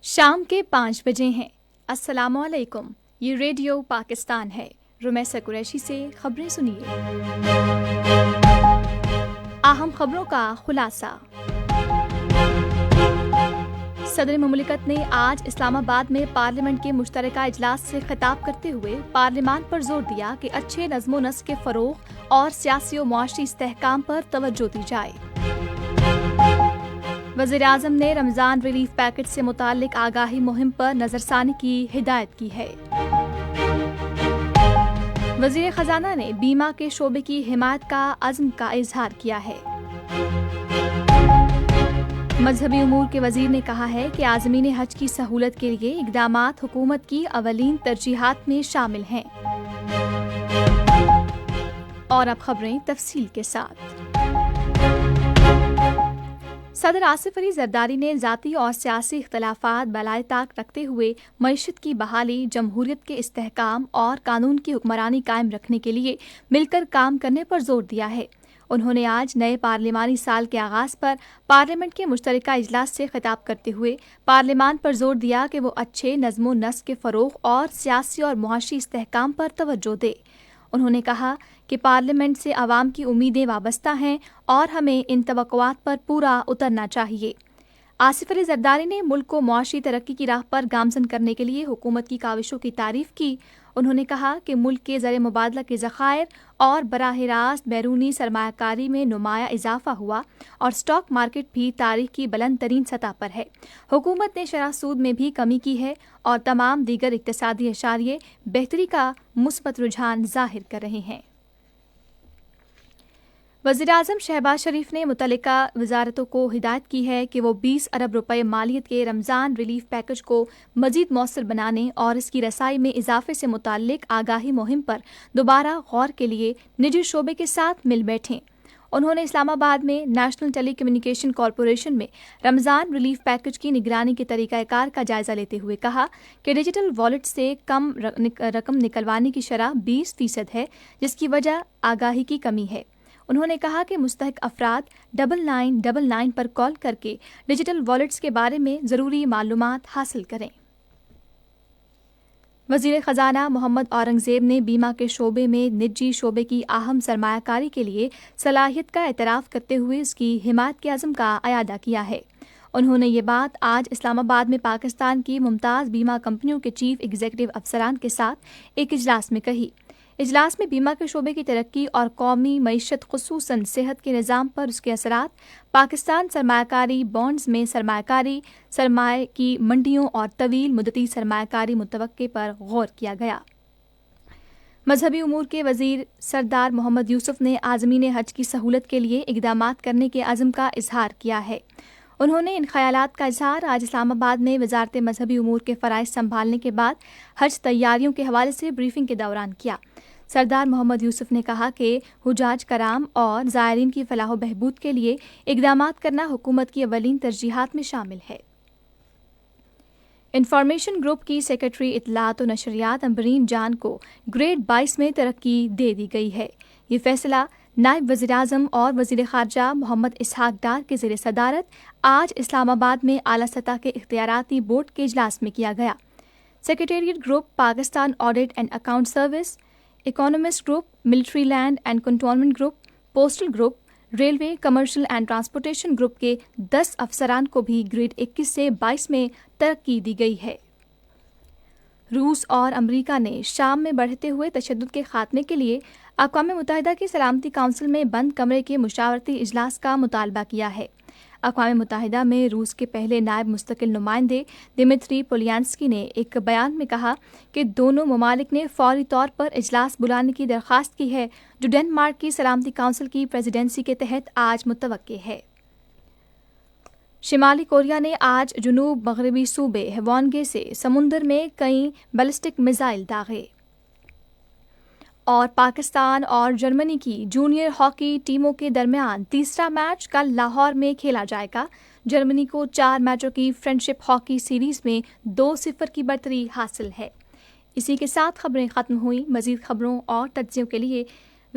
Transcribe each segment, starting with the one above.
شام کے 5 بجے ہیں۔ السلام علیکم، یہ ریڈیو پاکستان ہے۔ رمیسہ قریشی سے خبریں سنیے۔ اہم خبروں کا خلاصہ۔ صدر مملکت نے آج اسلام آباد میں پارلیمنٹ کے مشترکہ اجلاس سے خطاب کرتے ہوئے پارلیمان پر زور دیا کہ اچھے نظم و نسق کے فروغ اور سیاسی و معاشی استحکام پر توجہ دی جائے۔ وزیر اعظم نے رمضان ریلیف پیکج سے متعلق آگاہی مہم پر نظر ثانی کی ہدایت کی ہے۔ وزیر خزانہ نے بیمہ کے شعبے کی حمایت کا عزم کا اظہار کیا ہے۔ مذہبی امور کے وزیر نے کہا ہے کہ عازمین حج کی سہولت کے لیے اقدامات حکومت کی اولین ترجیحات میں شامل ہیں۔ اور اب خبریں تفصیل کے ساتھ۔ صدر آصف علی زرداری نے ذاتی اور سیاسی اختلافات بالائے طاق رکھتے ہوئے معیشت کی بحالی، جمہوریت کے استحکام اور قانون کی حکمرانی قائم رکھنے کے لیے مل کر کام کرنے پر زور دیا ہے۔ انہوں نے آج نئے پارلیمانی سال کے آغاز پر پارلیمنٹ کے مشترکہ اجلاس سے خطاب کرتے ہوئے پارلیمان پر زور دیا کہ وہ اچھے نظم و نسق کے فروغ اور سیاسی اور معاشی استحکام پر توجہ دے۔ انہوں نے کہا کہ پارلیمنٹ سے عوام کی امیدیں وابستہ ہیں اور ہمیں ان توقعات پر پورا اترنا چاہیے۔ آصف علی زرداری نے ملک کو معاشی ترقی کی راہ پر گامزن کرنے کے لیے حکومت کی کاوشوں کی تعریف کی۔ انہوں نے کہا کہ ملک کے زر مبادلہ کے ذخائر اور براہ راست بیرونی سرمایہ کاری میں نمایاں اضافہ ہوا اور اسٹاک مارکیٹ بھی تاریخ کی بلند ترین سطح پر ہے۔ حکومت نے شرح سود میں بھی کمی کی ہے اور تمام دیگر اقتصادی اشاریے بہتری کا مثبت رجحان ظاہر کر رہے ہیں۔ وزیر اعظم شہباز شریف نے متعلقہ وزارتوں کو ہدایت کی ہے کہ وہ 20 ارب روپے مالیت کے رمضان ریلیف پیکج کو مزید مؤثر بنانے اور اس کی رسائی میں اضافے سے متعلق آگاہی مہم پر دوبارہ غور کے لیے نجی شعبے کے ساتھ مل بیٹھیں۔ انہوں نے اسلام آباد میں نیشنل ٹیلی کمیونیکیشن کارپوریشن میں رمضان ریلیف پیکج کی نگرانی کے طریقہ کار کا جائزہ لیتے ہوئے کہا کہ ڈیجیٹل والیٹ سے کم رقم نکلوانے کی شرح 20% ہے، جس کی وجہ آگاہی کی کمی ہے۔ انہوں نے کہا کہ مستحق افراد 9999 پر کال کر کے ڈیجیٹل والیٹس کے بارے میں ضروری معلومات حاصل کریں۔ وزیر خزانہ محمد اورنگزیب نے بیمہ کے شعبے میں نجی شعبے کی اہم سرمایہ کاری کے لیے صلاحیت کا اعتراف کرتے ہوئے اس کی حمایت کے عزم کا اعادہ کیا ہے۔ انہوں نے یہ بات آج اسلام آباد میں پاکستان کی ممتاز بیمہ کمپنیوں کے چیف ایگزیکٹو افسران کے ساتھ ایک اجلاس میں کہی۔ اجلاس میں بیمہ کے شعبے کی ترقی اور قومی معیشت خصوصاً صحت کے نظام پر اس کے اثرات، پاکستان سرمایہ کاری بانڈز میں سرمایہ کاری، سرمایہ کی منڈیوں اور طویل مدتی سرمایہ کاری متوقع پر غور کیا گیا۔ مذہبی امور کے وزیر سردار محمد یوسف نے عازمین حج کی سہولت کے لیے اقدامات کرنے کے عزم کا اظہار کیا ہے۔ انہوں نے ان خیالات کا اظہار آج اسلام آباد میں وزارت مذہبی امور کے فرائض سنبھالنے کے بعد حج تیاریوں کے حوالے سے بریفنگ کے دوران کیا۔ سردار محمد یوسف نے کہا کہ حجاج کرام اور زائرین کی فلاح و بہبود کے لیے اقدامات کرنا حکومت کی اولین ترجیحات میں شامل ہے۔ انفارمیشن گروپ کی سیکرٹری اطلاعات و نشریات امبرین جان کو گریڈ 22 میں ترقی دے دی گئی ہے۔ یہ فیصلہ نائب وزیر اعظم اور وزیر خارجہ محمد اسحاق ڈار کے زیر صدارت آج اسلام آباد میں اعلیٰ سطح کے اختیاراتی بورڈ کے اجلاس میں کیا گیا۔ Secretariat group, Pakistan audit and account service, economist group, military land and cantonment group, postal group, railway, commercial and transportation group کے 10 افسران کو بھی گریڈ 21 سے 22 میں ترقی دی گئی ہے۔ روس اور امریکہ نے شام میں بڑھتے ہوئے تشدد کے خاتمے کے لیے اقوام متحدہ کی سلامتی کونسل میں بند کمرے کے مشاورتی اجلاس کا مطالبہ کیا ہے۔ اقوام متحدہ میں روس کے پہلے نائب مستقل نمائندے دمتری پولیانسکی نے ایک بیان میں کہا کہ دونوں ممالک نے فوری طور پر اجلاس بلانے کی درخواست کی ہے، جو ڈنمارک کی سلامتی کونسل کی پریزیڈنسی کے تحت آج متوقع ہے۔ شمالی کوریا نے آج جنوب مغربی صوبے ہوانگے سے سمندر میں کئی بیلسٹک میزائل داغے۔ اور پاکستان اور جرمنی کی جونیئر ہاکی ٹیموں کے درمیان تیسرا میچ کل لاہور میں کھیلا جائے گا۔ جرمنی کو 4 میچوں کی فرینڈ شپ ہاکی سیریز میں 2-0 کی برتری حاصل ہے۔ اسی کے ساتھ خبریں ختم ہوئیں۔ مزید خبروں اور تجزیوں کے لیے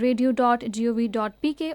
radio.gov.pk